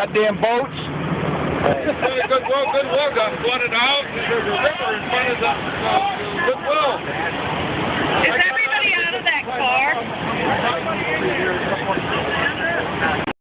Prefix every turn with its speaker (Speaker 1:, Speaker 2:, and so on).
Speaker 1: goddamn boats.
Speaker 2: Goodwill got flooded out. There's a river in front of the Goodwill.
Speaker 3: Is everybody out of that car?